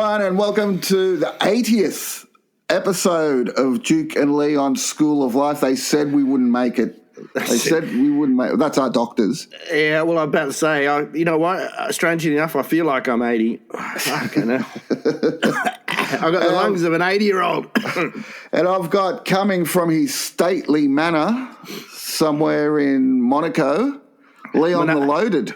everyone, and welcome to the 80th episode of Duke and Leon's School of Life. They said we wouldn't make it. They said we wouldn't make it. That's our doctors. Yeah, well, I'm about to say, you know what? Strangely enough, I feel like I'm 80. Fucking hell. I've got the lungs of an 80-year-old. And I've got, coming from his stately manor somewhere in Monaco, Leon the Loaded.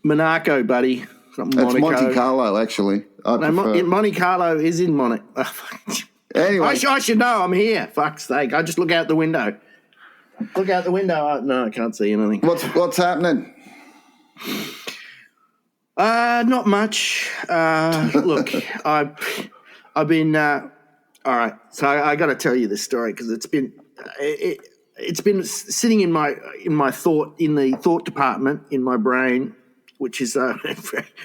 Monaco, buddy. It's Monte Carlo, actually. Monte Carlo is in Monaco. Anyway. I should know I'm here. Fuck's sake. I just look out the window. Look out the window. No, I can't see anything. What's happening? Not much. Look, I've been all right. So I got to tell you this story because it's been sitting in the thought department in my brain, which is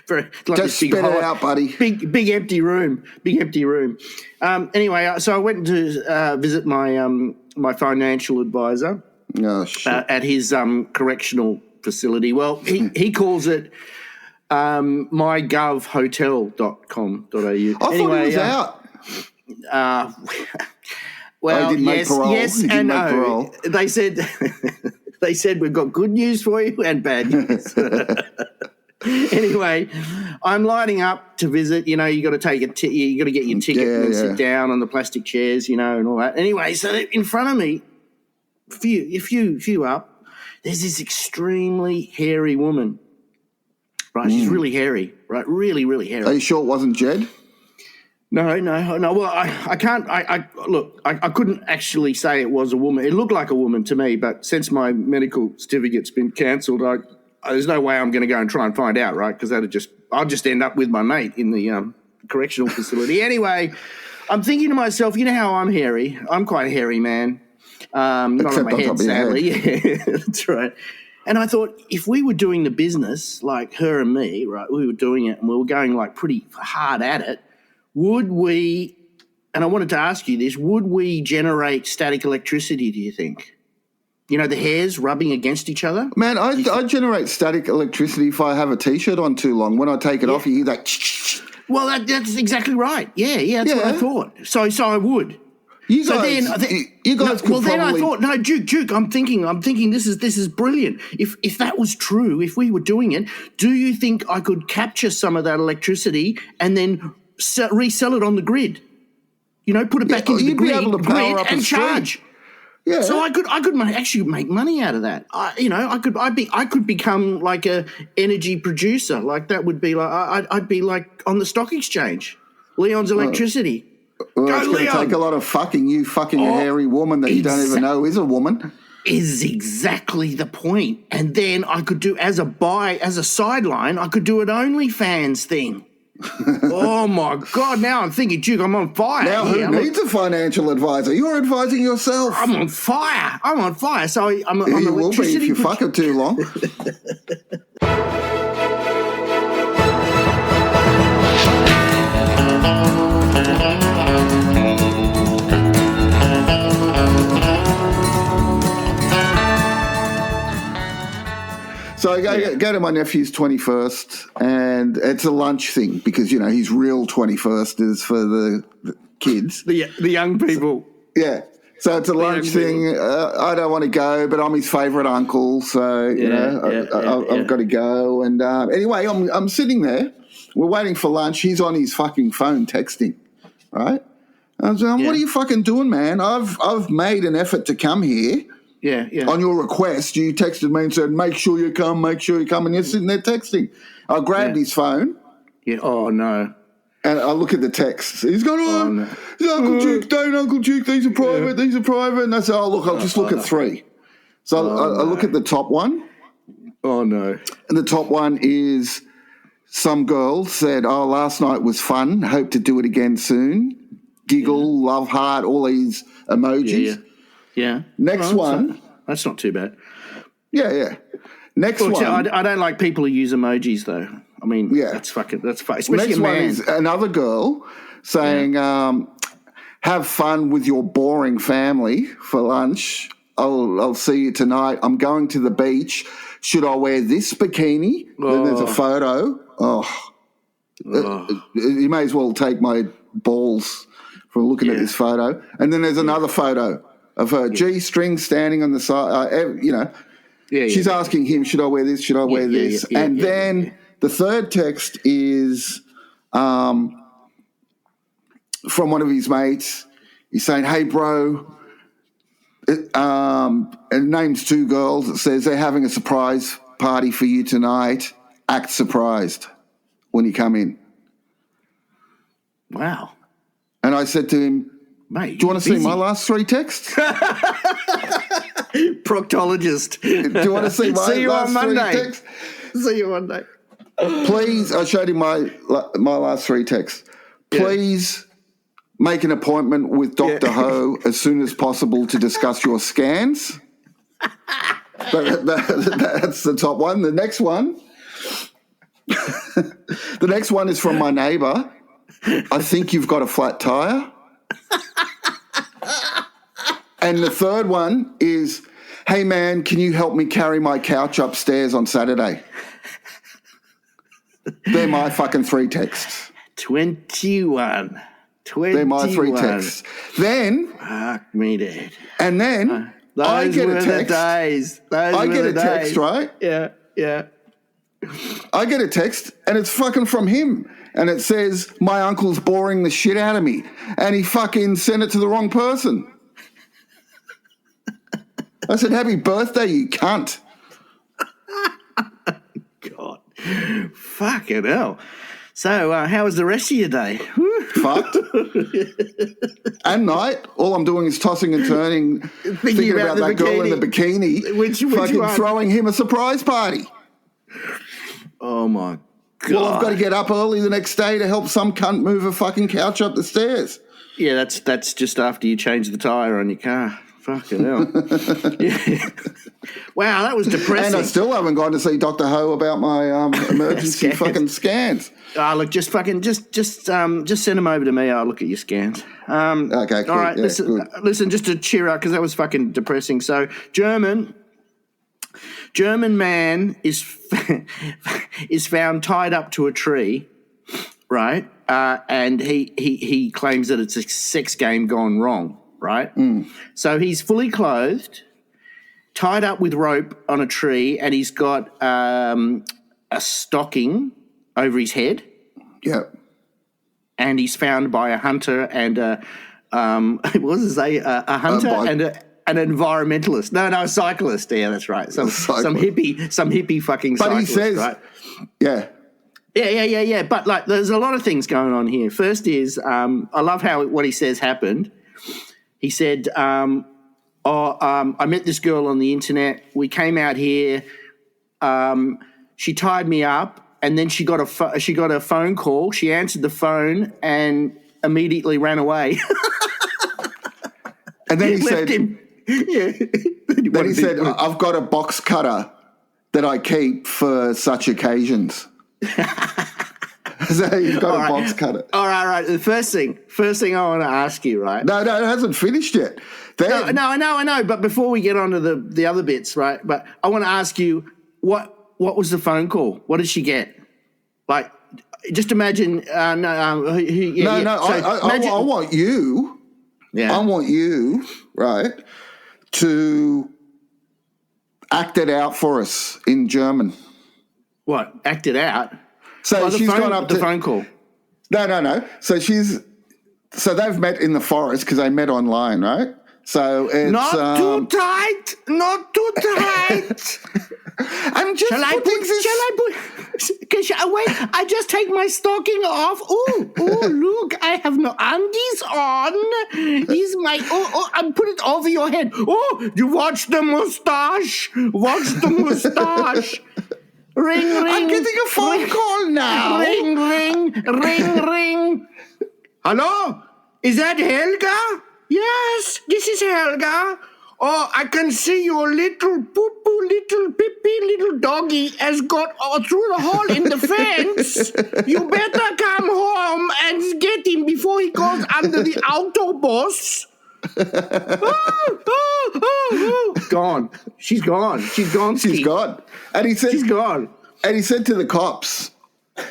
very like just spit it out, buddy. Big empty room. Anyway, so I went to visit my financial advisor at his correctional facility. Well, he calls it mygovhotel.com.au. I thought he was out. Well, yes and no. They said we've got good news for you and bad news. Anyway, I'm lining up to visit. You know, you got to take you got to get your ticket and sit down on the plastic chairs, you know, and all that. Anyway, so in front of me, a few up, there's this extremely hairy woman. Right, she's really hairy. Right, really, really hairy. Are you sure it wasn't Jed? No. Well, I can't. Look. I couldn't actually say it was a woman. It looked like a woman to me, but since my medical certificate's been cancelled, there's no way I'm going to go and try and find out, right? Because I'll just end up with my mate in the correctional facility. Anyway, I'm thinking to myself, you know how I'm hairy? I'm quite a hairy man. Not on my head, sadly. Yeah, that's right. And I thought, if we were doing the business like her and me, right? We were doing it and we were going like pretty hard at it. Would we? And I wanted to ask you this: would we generate static electricity? Do you think? You know, the hairs rubbing against each other? Man, I generate static electricity if I have a T-shirt on too long. When I take it off, you hear that. Well, that's exactly right. Yeah, that's what I thought. So I would. You guys then I thought, no, Duke. I'm thinking this is brilliant. If that was true, if we were doing it, do you think I could capture some of that electricity and then resell it on the grid? You know, put it back into the grid, and charge. Yeah. So I could actually make money out of that. I could become like a energy producer. Like that would be like I'd be like on the stock exchange. Leon's electricity. Well, it's going to take a lot of fucking a hairy woman that you don't even know is a woman. Is exactly the point. And then I could do as a sideline, I could do an OnlyFans thing. Oh my God! Now I'm thinking, Duke, I'm on fire. Now who needs a financial advisor? You're advising yourself. I'm on fire. So I'm you will be if you fuck it too long. So I go to my nephew's 21st, and it's a lunch thing because, you know, his real 21st is for the kids. The young people. So it's a lunch thing. I don't want to go, but I'm his favourite uncle, so, I've got to go. And anyway, I'm sitting there. We're waiting for lunch. He's on his fucking phone texting, right? I was like, what are you fucking doing, man? I've made an effort to come here. Yeah. On your request, you texted me and said, make sure you come, and you're sitting there texting. I grabbed his phone. Yeah. Oh, no. And I look at the texts. He's gone, no. Uncle Duke, don't Uncle Duke, these are private. And I said, look, I'll just look at three. So I look at the top one. Oh, no. And the top one is some girl said, last night was fun, hope to do it again soon. Giggle, love heart, all these emojis. Yeah. Next one. That's not too bad. Yeah. Next one. I don't like people who use emojis, though. I mean, that's fun. Especially next one is another girl saying, have fun with your boring family for lunch. I'll see you tonight. I'm going to the beach. Should I wear this bikini? Then there's a photo. Oh, You may as well take my balls from looking at this photo. And then there's another photo of her G-string standing on the side. She's asking him, should I wear this? Should I wear this? And then the third text is from one of his mates. He's saying, hey, bro, and names two girls. It says they're having a surprise party for you tonight. Act surprised when you come in. Wow. And I said to him, mate, do you want to see my last three texts? Proctologist. Do you want to see my last three texts? See you Monday. Please, I showed him my last three texts. Please make an appointment with Dr. Ho as soon as possible to discuss your scans. That's the top one. The next one, is from my neighbour. I think you've got a flat tire. And the third one is, hey, man, can you help me carry my couch upstairs on Saturday? They're my fucking three texts. 21. They're my three texts. Then, fuck me, Dad. And then I get a text. I get a text, right? Yeah. I get a text, and it's fucking from him. And it says, my uncle's boring the shit out of me. And he fucking sent it to the wrong person. I said, happy birthday, you cunt. God. Fucking hell. So, how was the rest of your day? Fucked. And night, all I'm doing is tossing and turning, thinking about that girl in the bikini, which fucking one? throwing him a surprise party. Oh, my God. Well, I've got to get up early the next day to help some cunt move a fucking couch up the stairs. Yeah, that's just after you change the tyre on your car. Fucking hell. Yeah. Wow, that was depressing. And I still haven't gone to see Dr. Ho about my emergency fucking scans. Look, just send them over to me. I'll look at your scans. Okay, cool. All right, yeah, listen, just to cheer up, because that was fucking depressing. So, German man is found tied up to a tree, right? And he claims that it's a sex game gone wrong, right? Mm. So he's fully clothed, tied up with rope on a tree, and he's got a stocking over his head. Yeah. And he's found by a hunter and a hunter and an environmentalist. No, a cyclist. Yeah, that's right. Some hippie fucking cyclist. But he says, right? Yeah. Yeah. But like, there's a lot of things going on here. First is, I love what he says happened. He said, I met this girl on the internet. We came out here. She tied me up, and then she got a phone call. She answered the phone and immediately ran away. And then he said, him. Yeah. Then he said, I've got a box cutter that I keep for such occasions. So he's got a box cutter. All right. The first thing I want to ask you, right? No, it hasn't finished yet. No, I know. But before we get on to the other bits, right? But I want to ask you, what was the phone call? What did she get? Like, just imagine. I want you. Yeah. I want you, right, to act it out for us in German. What? Act it out? So she's gone up to the phone call. No. So they've met in the forest because they met online, right? So it's not too tight. I'm just wait, I just take my stocking off. Oh, look, I have no undies on. I put it over your head. Oh, you watch the mustache. Ring. I'm getting a phone call now. Ring. Hello? Is that Helga? Yes, this is Helga. Oh, I can see your little poo-poo, little pee-pee, little doggy has got through the hole in the fence. You better come home and get him before he goes under the autobus. Gone. She's gone. And he said, she's gone. And he said to the cops,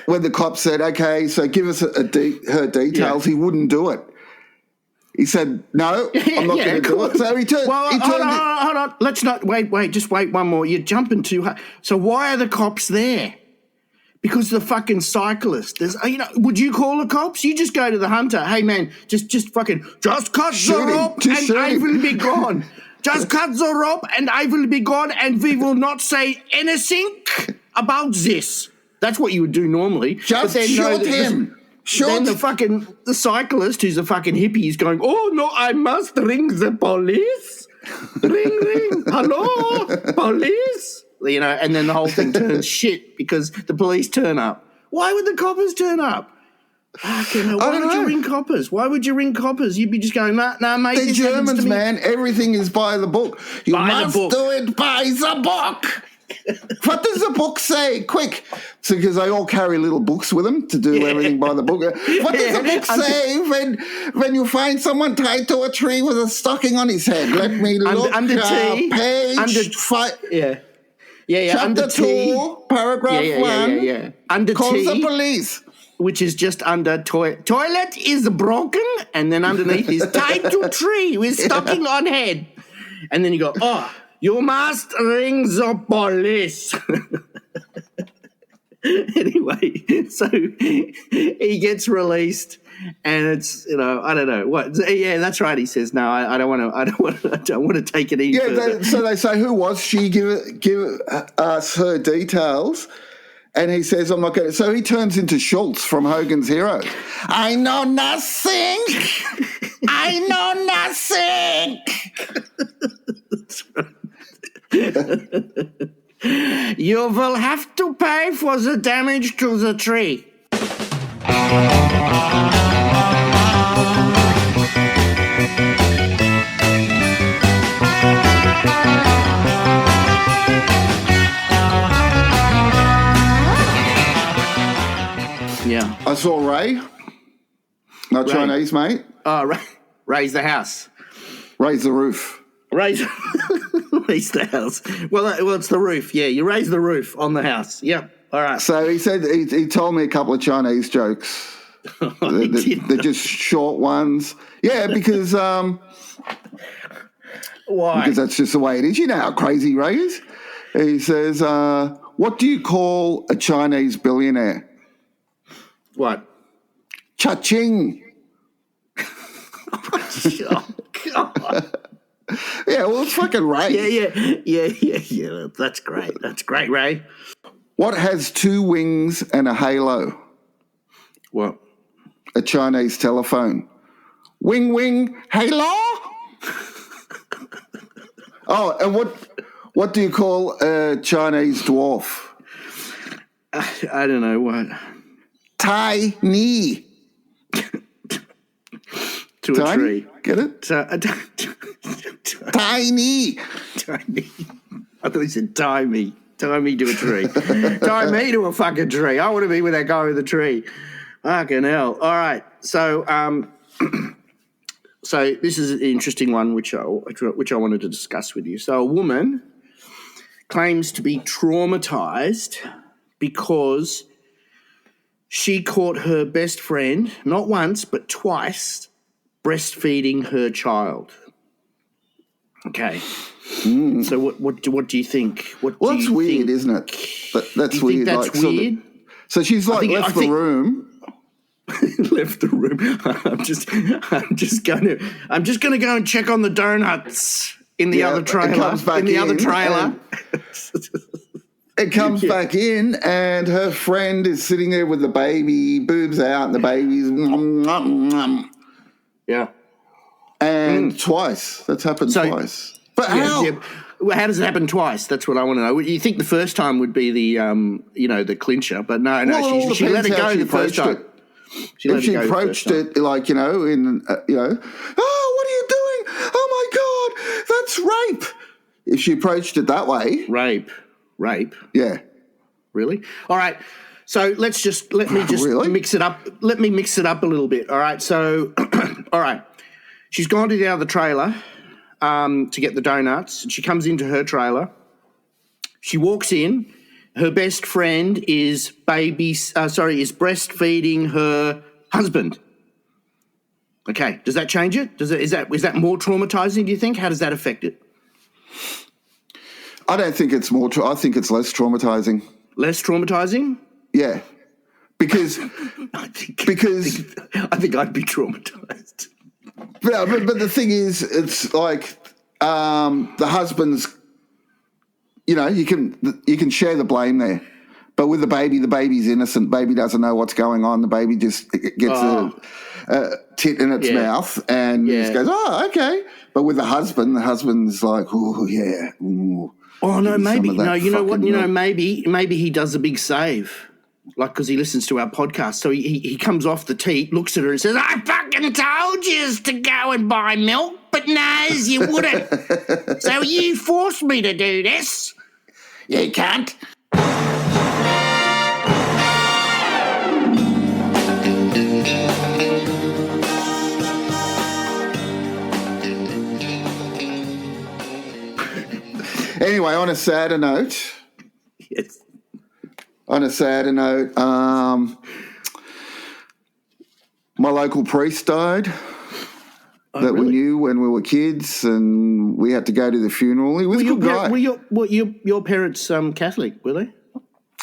when the cop said, "Okay, so give us her details," he wouldn't do it. He said, "No, I'm not going to do it." So he turned. Well, hold on. Let's not wait. Just wait one more. You're jumping too hard. So why are the cops there? Because the fucking cyclist. Would you call the cops? You just go to the hunter. Hey man, just cut the rope and I will be gone. Just cut the rope and I will be gone, and we will not say anything about this. That's what you would do normally. Just shoot him. Then the cyclist, who's a fucking hippie, is going, "Oh no, I must ring the police. Ring, hello, police." And then the whole thing turns shit because the police turn up. Why would the coppers turn up? Why would you ring coppers? Why would you ring coppers? You'd be just going, nah, mate. They're Germans, man. Everything is by the book. You must do it by the book. What does the book say? Quick. So, because they all carry little books with them to do everything by the book. What does the book say when you find someone tied to a tree with a stocking on his head? Let me look. Under T. Page 5. Yeah. Chapter under 2, paragraph 1. Yeah. Under calls T. the police. Which is just under toilet is broken, and then underneath is tied to tree with stocking on head. And then you go, you must ring the police. Anyway, so he gets released, and it's I don't know what. Yeah, that's right. He says, "No, I don't want to take it easy." Yeah, so they say, "Who was she? Give us her details." And he says, "I'm not going to." So he turns into Schultz from Hogan's Heroes. I know nothing. I know nothing. You will have to pay for the damage to the tree. Yeah. I saw Ray, not Ray. Chinese, mate. Oh, raise the house. Raise the roof. Raise the house. Well, it's the roof. Yeah, you raise the roof on the house. Yep. All right. So he said he told me a couple of Chinese jokes. They're just short ones. Yeah, because why? Because that's just the way it is. You know how crazy Ray is. He says, "What do you call a Chinese billionaire?" What? Cha-ching. Oh, God. Yeah, well, it's fucking Ray. Yeah. That's great, Ray. What has 2 wings and a halo? What? A Chinese telephone. Wing, wing, halo? Oh, and what do you call a Chinese dwarf? I don't know what. Tiny. To a tree. Get it? Tiny. Tiny. I thought he said tie me. Tie me to a tree. Tie me to a fucking tree. I want to be with that guy with the tree. Fucking hell. All right. So so this is an interesting one which I wanted to discuss with you. So a woman claims to be traumatized because she caught her best friend, not once, but twice, breastfeeding her child. Okay. So what do you think? That's weird, isn't it? That's weird. Think that's weird? So she's left the room. Left the room. I'm just gonna go and check on the donuts in the other trailer. Other trailer. It comes back in, and her friend is sitting there with the baby, boobs out, and the baby's yeah. And twice. That's happened twice. But how? Yeah. Well, how does it happen twice? That's what I want to know. You think the first time would be the the clincher, but no, she let it go the first time. If she approached it like, oh, what are you doing? Oh my God, that's rape. If she approached it that way. Rape. Yeah. Really? All right. So let me just really? mix it up. Let me mix it up a little bit. All right. So, all right. She's gone to the other trailer to get the donuts. And she comes into her trailer. She walks in. her best friend is breastfeeding her husband. Okay, does that change it? Is that more traumatizing, do you think? How does that affect it? I don't think it's more. I think it's less traumatizing. Less traumatizing? Yeah, because I think I'd be traumatized. But the thing is, it's like the husband's. You know, you can share the blame there, but with the baby's innocent. Baby doesn't know what's going on. The baby just gets a tit in its mouth and just goes, "Oh, okay." But with the husband's like, "Oh, yeah." Ooh. Oh no, maybe no. You know what? You know, maybe he does a big save, like because he listens to our podcast. So he comes off the teat, looks at her, and says, "I fucking told you to go and buy milk, but no, you wouldn't. So you forced me to do this. You can't." Anyway, on a sadder note. Yes. On a sadder note, my local priest died that we knew when we were kids, and we had to go to the funeral. He was a good guy. Were your parents Catholic, were they?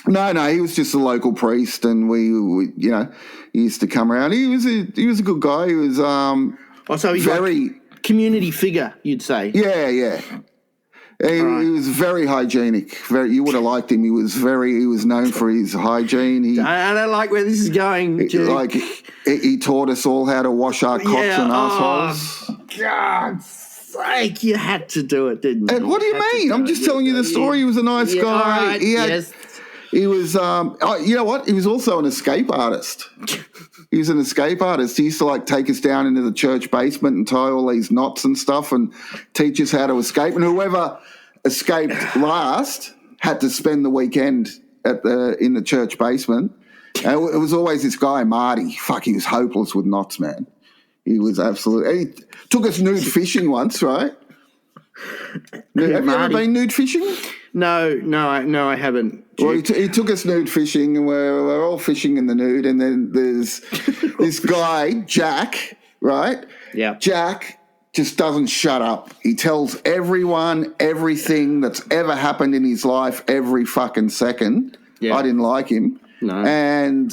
No, he was just a local priest, and we he used to come around. He was a good guy. He was so he's very like community figure, you'd say. Yeah. He was very hygienic. You would have liked him. He was known for his hygiene. I don't like where this is going. He taught us all how to wash our cocks and assholes. Oh, God's sake, you had to do it, didn't you? And what do you mean? I'm just telling you the story. He was a nice guy. Right, He was. You know what? He was also an escape artist. He was an escape artist. He used to take us down into the church basement and tie all these knots and stuff and teach us how to escape. And whoever escaped last had to spend the weekend in the church basement. And it was always this guy, Marty. Fuck, he was hopeless with knots, man. He was absolutely. He took us nude fishing once, right? Have you ever been nude fishing? No, I haven't. Well, he took us nude fishing, and we're all fishing in the nude, and then there's this guy, Jack, right? Yeah. Jack just doesn't shut up. He tells everyone everything that's ever happened in his life every fucking second. Yeah. I didn't like him. No. And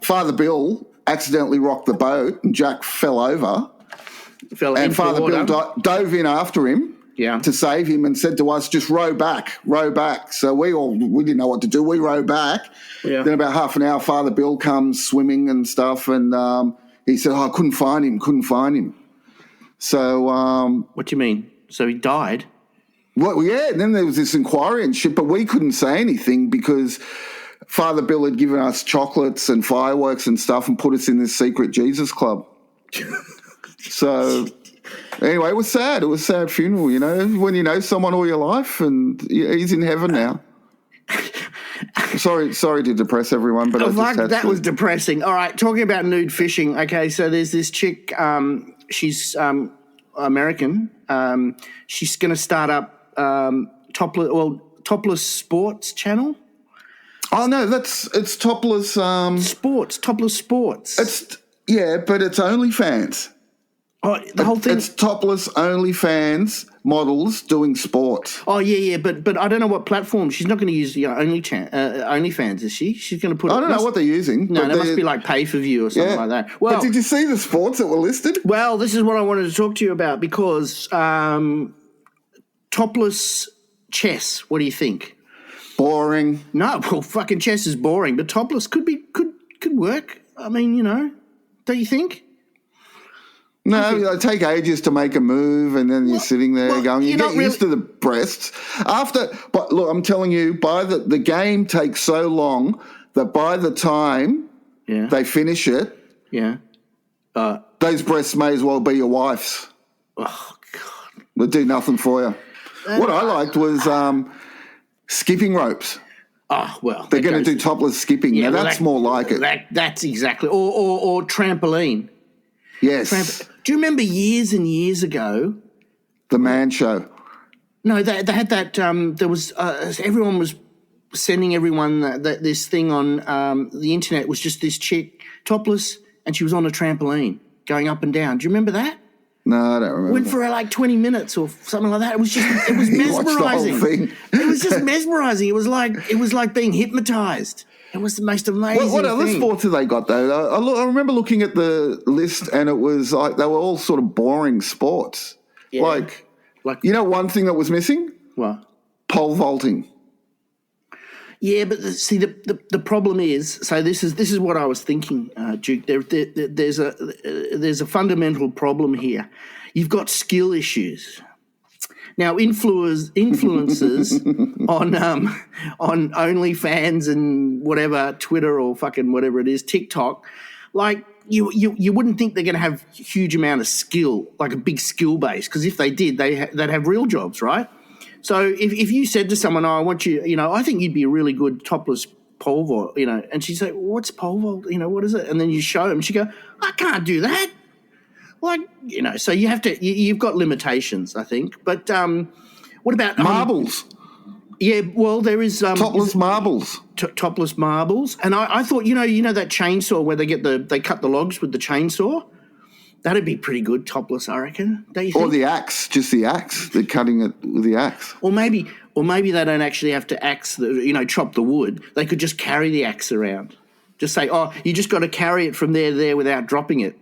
Father Bill accidentally rocked the boat, and Jack fell over. And Father Bill dove in after him. Yeah. To save him, and said to us, just row back. So we didn't know what to do. We row back. Yeah. Then about half an hour, Father Bill comes swimming and stuff, and he said, I couldn't find him. So what do you mean? So he died? Well, yeah, and then there was this inquiry and shit, but we couldn't say anything because Father Bill had given us chocolates and fireworks and stuff and put us in this secret Jesus club. So anyway, it was sad. It was a sad funeral, when you know someone all your life, and he's in heaven now. Sorry to depress everyone, but that was depressing. All right, talking about nude fishing. Okay, so there's this chick. She's American. She's going to start up Topless Sports channel. Oh no, it's Topless Sports. Topless Sports. But it's OnlyFans. Oh, the whole thing. It's topless OnlyFans models doing sports. Oh yeah, but I don't know what platform. She's not going to use OnlyFans, is she? She's going to put. I don't know what they're using. No, that must be like pay for view or something like that. Well, but did you see the sports that were listed? Well, this is what I wanted to talk to you about because topless chess. What do you think? Boring. No, well, fucking chess is boring, but topless could work. I mean, don't you think? No, they take ages to make a move, and then you're sitting there going, you get used to the breasts. But look, I'm telling you, the game takes so long that by the time they finish it, those breasts may as well be your wife's. Oh, God. They'll do nothing for you. What I liked was skipping ropes. Oh, well. They're going to do topless skipping. Yeah, now, that's more like it. That's exactly. Or trampoline. Yes. Do you remember years and years ago? The Man Show. No, they had that. There was everyone was sending everyone this thing on the internet was just this chick, topless, and she was on a trampoline going up and down. Do you remember that? No, I don't remember. Went for like 20 minutes or something like that. It was mesmerizing. It was just mesmerizing. It was like being hypnotized. It was the most amazing What other thing. sports have they got, though? I remember looking at the list, and it was like they were all sort of boring sports. Yeah. Like one thing that was missing? What? Pole vaulting. Yeah, but the problem is, so this is what I was thinking, Duke. There's a fundamental problem here. You've got skill issues. Now, influencers on OnlyFans and whatever, Twitter or fucking whatever it is, TikTok, like you wouldn't think they're going to have a huge amount of skill, like a big skill base, because if they did, they'd have real jobs, right? So if you said to someone, I want you, I think you'd be a really good topless pole vault, and she'd say, what's pole vault? What is it? And then you show them, she'd go, I can't do that. Like, so you have to, you've got limitations, I think. But what about marbles? Yeah, well, there is topless marbles. Topless marbles, and I thought, that chainsaw where they cut the logs with the chainsaw. That'd be pretty good, topless, I reckon. Don't you think? Or the axe, just the axe. They're cutting it with the axe. Or maybe they don't actually have to chop the wood. They could just carry the axe around. Just say, you just got to carry it from there to there without dropping it.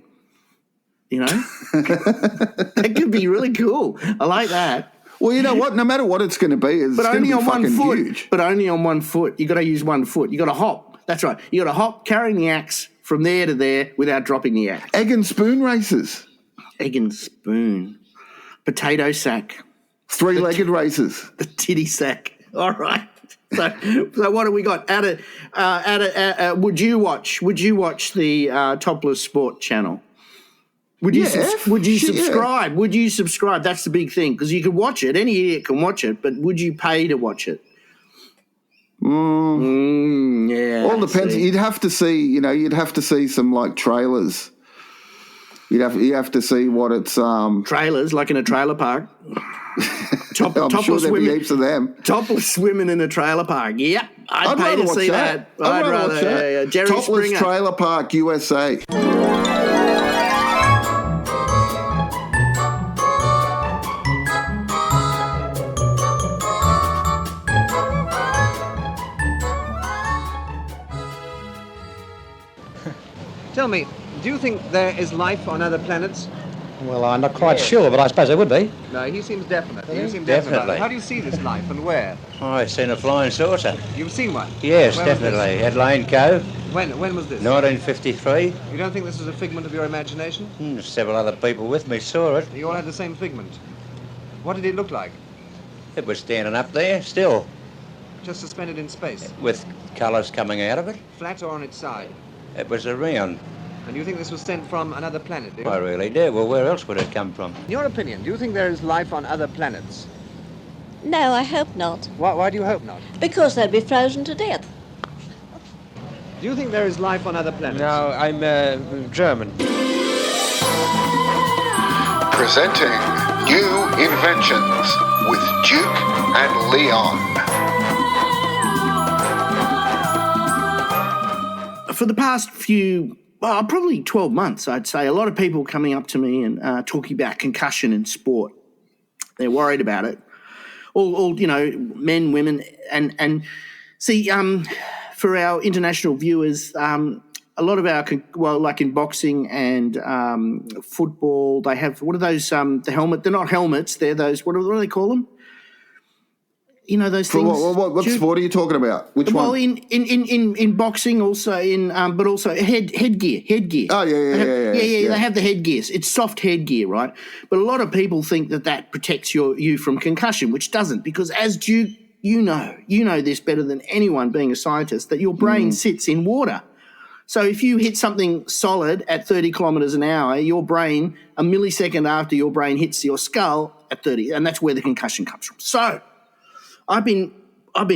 That could be really cool. I like that. Well, you know what? No matter what it's going to be, it's going to be fucking huge. But only on 1 foot. You got to use 1 foot. You got to hop. That's right. You got to hop carrying the axe from there to there without dropping the axe. Egg and spoon races. Egg and spoon. Potato sack. Three-legged races. The titty sack. All right. So what have we got? Would you watch the Topless Sport channel? Would you subscribe? Yeah. Would you subscribe? That's the big thing, because you can watch it. Any idiot can watch it, but would you pay to watch it? Yeah. All depends. You'd have to see. You'd have to see some like trailers. You have to see what it's. Trailers, like in a trailer park. I'm sure there'd be heaps of them. Topless women in a trailer park. Yep, I'd pay to see that. I'd rather watch that. Jerry Topless Springer. Trailer Park USA. Tell me, do you think there is life on other planets? Well, I'm not quite sure, but I suppose there would be. No, he seems definite. You seem Definitely. definite. How do you see this life and where? Oh, I've seen a flying saucer. You've seen one? Yes, Where definitely. At Lane Cove, When was this? 1953. You don't think this was a figment of your imagination? Several other people with me saw it. You all had the same figment. What did it look like? It was standing up there, still, Just suspended in space? with colours coming out of it. Flat or on its side? It was around. And you think this was sent from another planet, do you? I really do. Well, where else would it come from? In your opinion, do you think there is life on other planets? No, I hope not. Why do you hope not? Because they'd be frozen to death. Do you think there is life on other planets? No, I'm German. Presenting New Inventions with Duke and Leon. For the past probably 12 months, I'd say, a lot of people coming up to me and talking about concussion in sport. They're worried about it. All men, women, and see, for our international viewers, a lot of like in boxing and football, they have, what are those, the helmet, they're not helmets, they're those, what do they call them? Those things. What sport are you talking about? Which one? Well, in boxing, also but also headgear. Oh yeah. They have the headgear. It's soft headgear, right? But a lot of people think that protects you from concussion, which doesn't, because as Duke, you know this better than anyone, being a scientist, that your brain sits in water. So if you hit something solid at 30 kilometres an hour, your brain, a millisecond after your brain hits your skull at 30, and that's where the concussion comes from. So I've been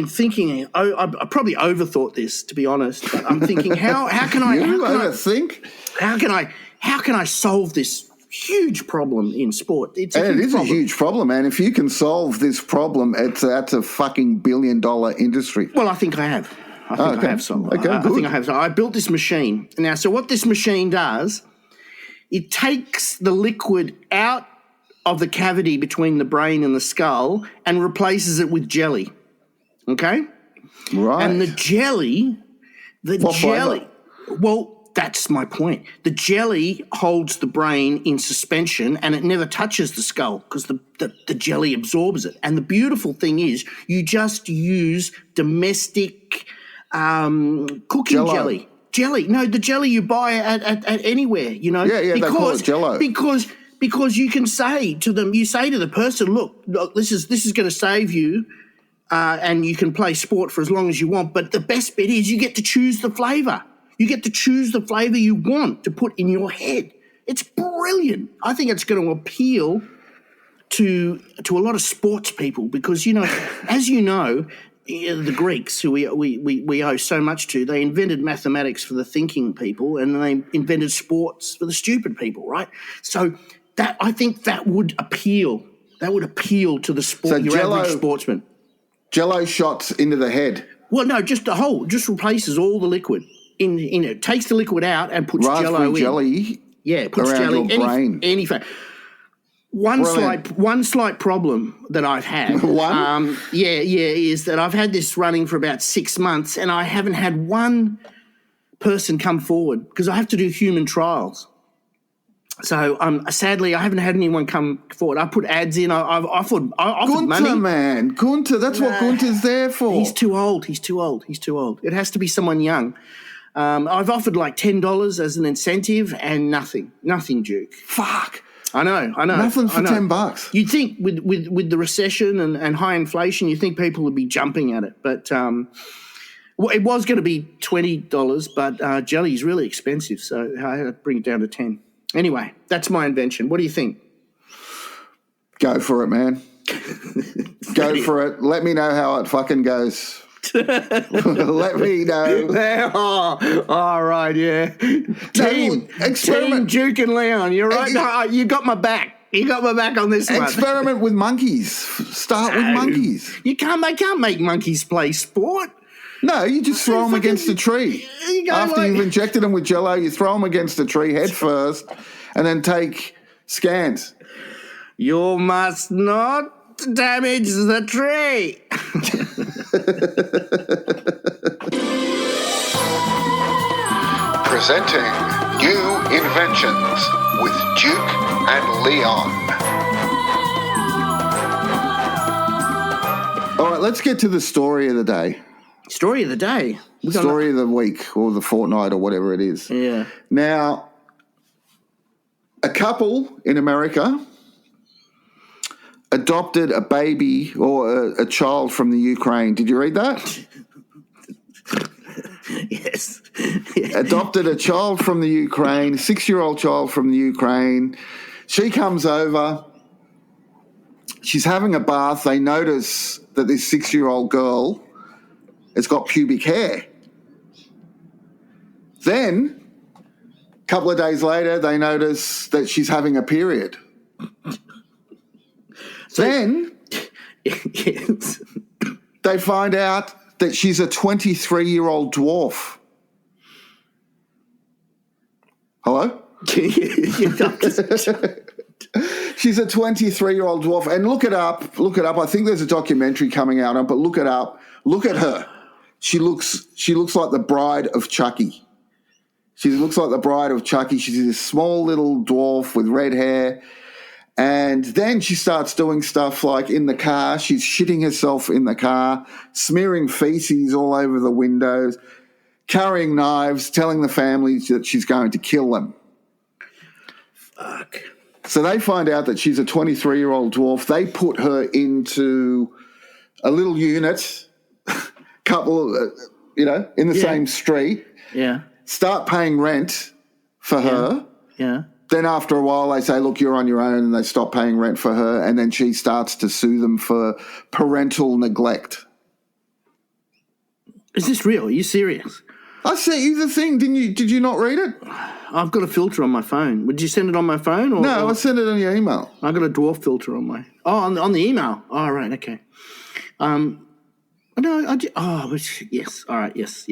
thinking. I probably overthought this, to be honest. But I'm thinking, how can I? Overthink? How can I solve this huge problem in sport. It's a huge problem, man. If you can solve this problem, that's a fucking billion-dollar industry. Well, I think I have. I have solved. Okay, I think I have. I built this machine. Now, so what this machine does, it takes the liquid out of the cavity between the brain and the skull and replaces it with jelly. Okay? Right. And the jelly, flavor? Well, that's my point. The jelly holds the brain in suspension and it never touches the skull because the jelly absorbs it. And the beautiful thing is you just use domestic cooking jelly. Jelly. No, the jelly you buy at anywhere, you know. Yeah, they call it Jello. Because you can say to them, you say to the person, look, this is going to save you and you can play sport for as long as you want. But the best bit is you get to choose the flavour. You get to choose the flavour you want to put in your head. It's brilliant. I think it's going to appeal to a lot of sports people because, you know, as you know, the Greeks, who we owe so much to, they invented mathematics for the thinking people and they invented sports for the stupid people, right? So that I think that would appeal. That would appeal to the sport, your average sportsman. Jello shots into the head. Well, no, just replaces all the liquid in it. Takes the liquid out and puts Jello in. Jelly. Yeah, puts around jelly. Your brain. Any fat. One slight problem that I've had. Is that I've had this running for about 6 months and I haven't had one person come forward because I have to do human trials. So sadly, I haven't had anyone come forward. I put ads in. I've offered money. Man, Gunter, that's what Gunter's there for. He's too old. It has to be someone young. I've offered like $10 as an incentive and nothing, Duke. Fuck. I know. Nothing for $10. You'd think with the recession and high inflation, you think people would be jumping at it. But it was going to be $20, but jelly's really expensive, so I had to bring it down to 10. Anyway, that's my invention. What do you think? Go for it, man. Go for it. Let me know how it fucking goes. Let me know. All right, yeah. Team Duke and Leon. You're right. No, you got my back. You got my back on this one. Experiment with monkeys. Start with monkeys. They can't make monkeys play sport. No, you just throw them against a tree. After you've injected them with Jello, you throw them against a tree head first and then take scans. You must not damage the tree. Presenting New Inventions with Duke and Leon. All right, let's get to the story of the day. Story of the day? Story of the week or the fortnight or whatever it is. Yeah. Now, a couple in America adopted a baby or a child from the Ukraine. Did you read that? Yes. Adopted a child from the Ukraine, 6-year-old child from the Ukraine. She comes over. She's having a bath. They notice that this 6-year-old girl has got pubic hair. Then, a couple of days later, they notice that she's having a period. Then, yes. They find out that she's a 23-year-old dwarf. Hello? She's a 23-year-old dwarf. And look it up. I think there's a documentary coming out on it, but look it up. Look at her. She looks like the bride of Chucky. She looks like the bride of Chucky. She's this small little dwarf with red hair. And then she starts doing stuff like in the car. She's shitting herself in the car, smearing feces all over the windows, carrying knives, telling the families that she's going to kill them. Fuck. So they find out that she's a 23-year-old dwarf. They put her into a little unit, couple, in the same street. Yeah. Start paying rent for her. Yeah. Then after a while, they say, look, you're on your own, and they stop paying rent for her, and then she starts to sue them for parental neglect. Is this real? Are you serious? I sent you the thing, didn't you? Did you not read it? I've got a filter on my phone. Would you send it on my phone? No, I sent it on your email. I've got a Dwarf filter on my... Oh, on the email. Oh, right, okay. No, yes. All right, yes.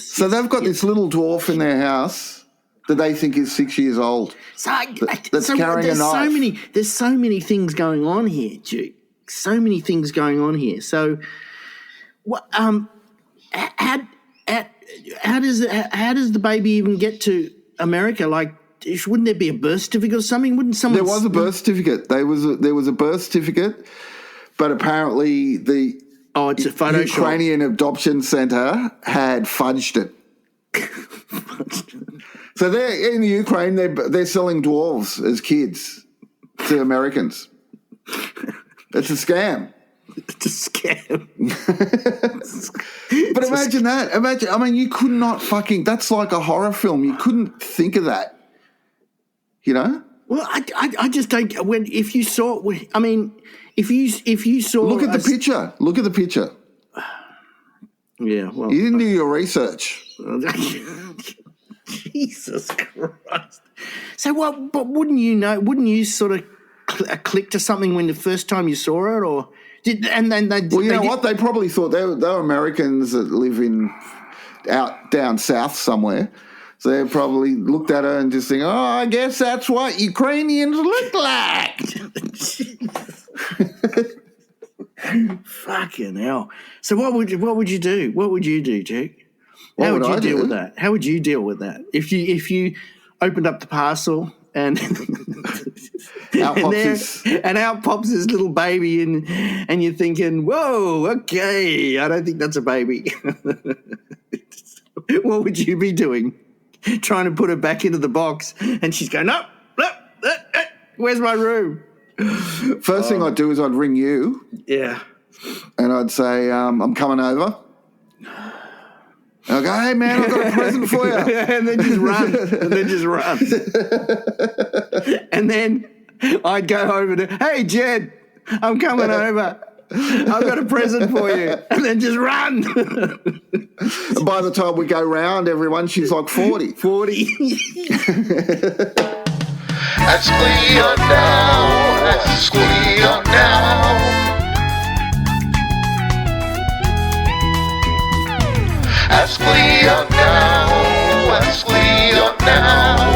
So they've got this little dwarf in their house that they think is 6 years old. That's carrying a knife. There's so many things going on here, Duke. So many things going on here. So, what? How does the baby even get to America? Like, wouldn't there be a birth certificate or something? Wouldn't someone? There was a birth certificate. There was a birth certificate, but apparently the it's a Photoshop. Ukrainian adoption centre had fudged it. So they're in Ukraine. They're selling dwarves as kids to Americans. It's a scam. It's a scam. But imagine that. I mean, you could not fucking... That's like a horror film. You couldn't think of that. You know? Well, I just don't... If you saw... I mean, if you saw... Look at the picture. Look at the picture. Yeah, well... You didn't do your research. Jesus Christ. So what... But wouldn't you know... Wouldn't you sort of click to something when the first time you saw it, or... Well, you know what? They probably thought they were Americans that live down south somewhere. So they probably looked at her and just think, I guess that's what Ukrainians look like. Fucking hell. So what would you do? What would you do, Jake? How would you deal with that? How would you deal with that? If you opened up the parcel and out pops this little baby and you're thinking, whoa, okay, I don't think that's a baby. What would you be doing? Trying to put her back into the box, and she's going, no, where's my room? First thing I'd do is I'd ring you. Yeah. And I'd say, I'm coming over. And I'll go, hey, man, I've got a present for you. And then just run. And then I'd go over to, hey, Jed, I'm coming over. I've got a present for you. And then just run. And by the time we go round, everyone, she's like 40. 40. Ask Leon now. Ask Leon now. Ask Leon now. Ask Leon now.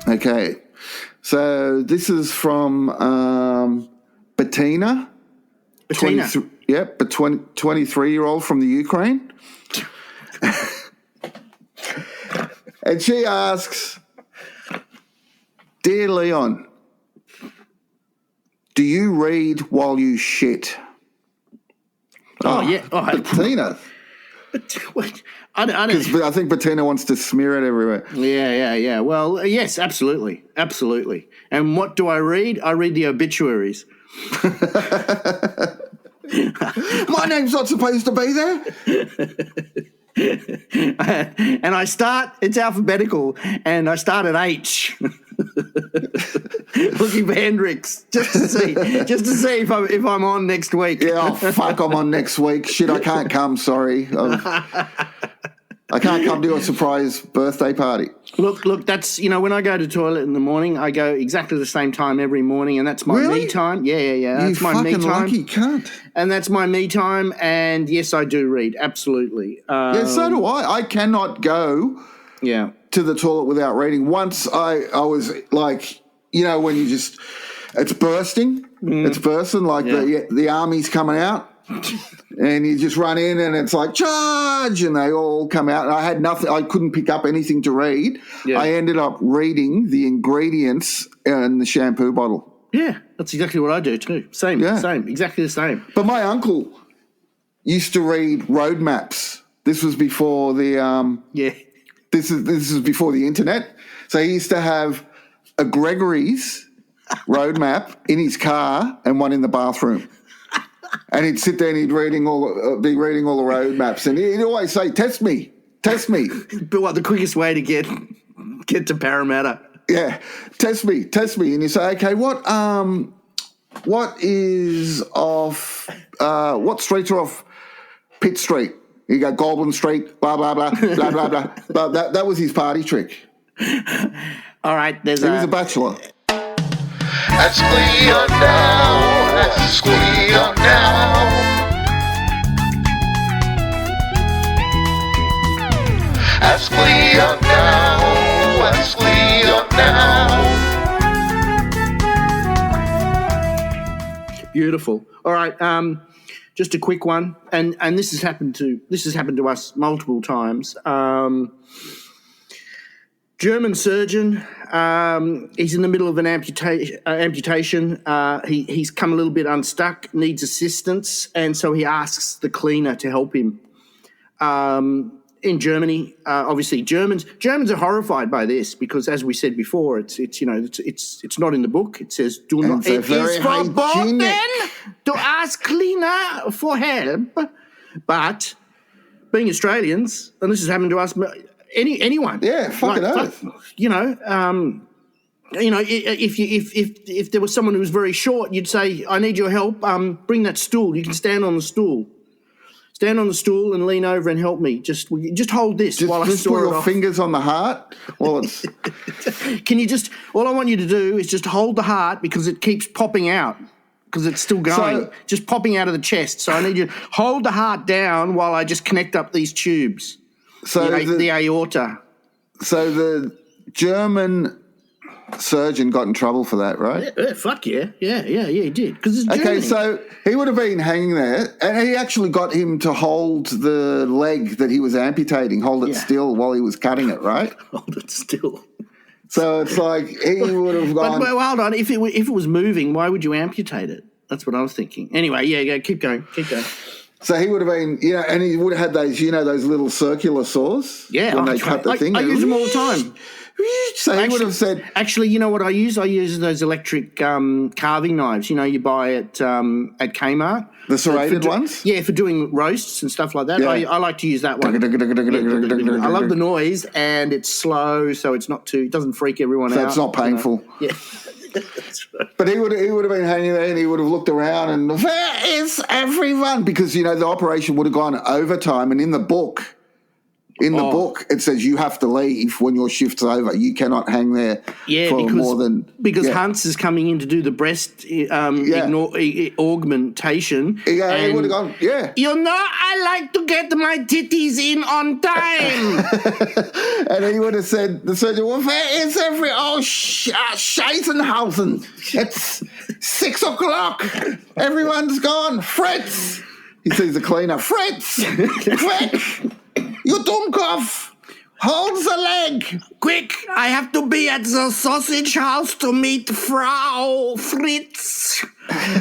Okay. So this is from Bettina. Bettina. 23-year-old from the Ukraine. And she asks, Dear Leon, do you read while you shit? Yeah. Bettina. I don't. I think Bettina wants to smear it everywhere. Yeah. Well, yes, absolutely. And what do I read? I read the obituaries. My name's not supposed to be there. And it's alphabetical, and I start at H. Looking for Hendrix just to see if I'm on next week. Yeah, fuck, I'm on next week. Shit, I can't come. Sorry, I can't come to a surprise birthday party. Look. That's when I go to the toilet in the morning, I go exactly the same time every morning, and that's my me time. Yeah. That's my me time. Lucky cunt. And that's my me time. And yes, I do read. Absolutely. Yeah, so do I. I cannot go. Yeah. To the toilet without reading. Once I was like, when you just, it's bursting. It's bursting like the army's coming out. And you just run in and it's like, charge, and they all come out. And I had nothing. I couldn't pick up anything to read. Yeah. I ended up reading the ingredients in the shampoo bottle. Yeah, that's exactly what I do too. Same, exactly the same. But my uncle used to read road maps. This was before the This is before the internet. So he used to have a Gregory's road map in his car and one in the bathroom. And he'd sit there and he'd be reading all the road maps, and he'd always say, "Test me." But what the quickest way to get to Parramatta? Yeah, test me, and you say, "Okay, what is off? What streets are off Pitt Street. You go Goulburn Street, blah, blah, blah, blah, blah, blah. But that was his party trick. All right, He was a bachelor. Ask Leon now. Ask Leon now. Ask Leon now. Ask Leon now. Beautiful. All right, just a quick one, and this has happened to us multiple times. German surgeon. He's in the middle of an amputation. He's come a little bit unstuck, needs assistance, and so he asks the cleaner to help him. In Germany, obviously, Germans are horrified by this because, as we said before, it's not in the book. It says do not. It is forbidden to ask cleaner for help. But being Australians, and this has happened to us, anyone, fucking oath. If there was someone who was very short, you'd say, "I need your help. Bring that stool. You can stand on the stool." Stand on the stool and lean over and help me. Just hold this while I just store put it your off. fingers on the heart. Well, it's Can you just? All I want you to do is just hold the heart because it keeps popping out because it's still going, just popping out of the chest. So I need you to hold the heart down while I just connect up these tubes. so The aorta. so the German surgeon got in trouble for that, right? Fuck yeah, he did because it's Germany. Okay, so he would have been hanging there, and he actually got him to hold the leg that he was amputating, hold it still while he was cutting it, right? Hold it still. So it's like he would have gone. But hold on, if it was moving, why would you amputate it? That's what I was thinking. Anyway, keep going. So he would have been, and he would have had those, those little circular saws. Yeah, when they cut the thing. I use them all the time. So he would have said. Actually, you know what I use? I use those electric carving knives. You buy at Kmart. The serrated ones? Yeah, for doing roasts and stuff like that. Yeah. I like to use that one. I love the noise, and it's slow, so it doesn't freak everyone out. So it's not painful. Yeah. That's right. But he would have been hanging there, and he would have looked around and, where is everyone? Because, the operation would have gone overtime, and in the book, it says you have to leave when your shift's over. You cannot hang there for more than... Because Hans is coming in to do the breast augmentation. He would have gone, I like to get my titties in on time. And he would have said, the surgeon, well, where is Scheissenhausen? It's 6 o'clock. Everyone's gone. Fritz! He sees the cleaner. Fritz! Quick! You Dummkopf! Hold the leg! Quick! I have to be at the sausage house to meet Frau Fritz.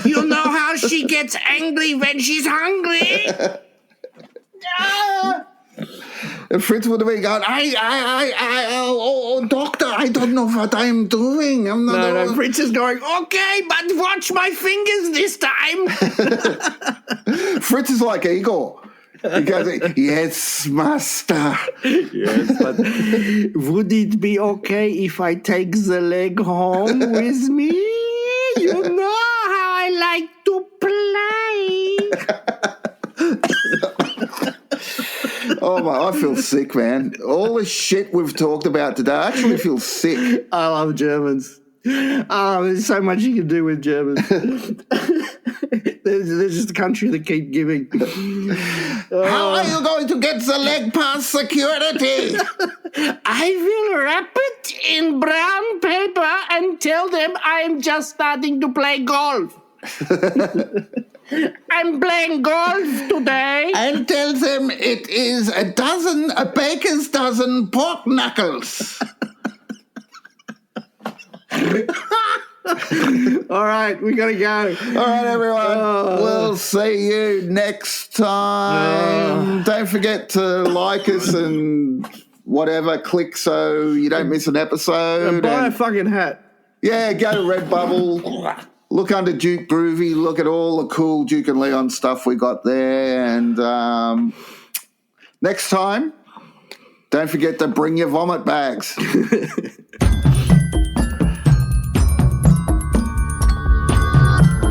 You know how she gets angry when she's hungry? And Fritz would have been going, doctor, I don't know what I'm doing. No, Fritz is going, okay, but watch my fingers this time. Fritz is like Igor. He goes, yes, master. Yes, but would it be okay if I take the leg home with me? You know how I like to play. Oh, I feel sick, man. All the shit we've talked about today, I actually feel sick. I love Germans. Oh, there's so much you can do with Germans. There's just a country that keep giving. How are you going to get the leg past security? I will wrap it in brown paper and tell them I'm just starting to play golf. I'm playing golf today. And tell them it is a baker's dozen pork knuckles. All right, we gotta go. All right, everyone. We'll see you next time. Don't forget to like us and whatever, click so you don't miss an episode. Buy a fucking hat. Yeah, go to Redbubble. Look under Duke Groovy. Look at all the cool Duke and Leon stuff we got there. And next time, don't forget to bring your vomit bags.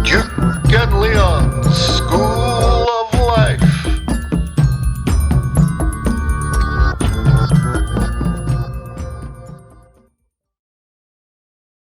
Duke and Leon School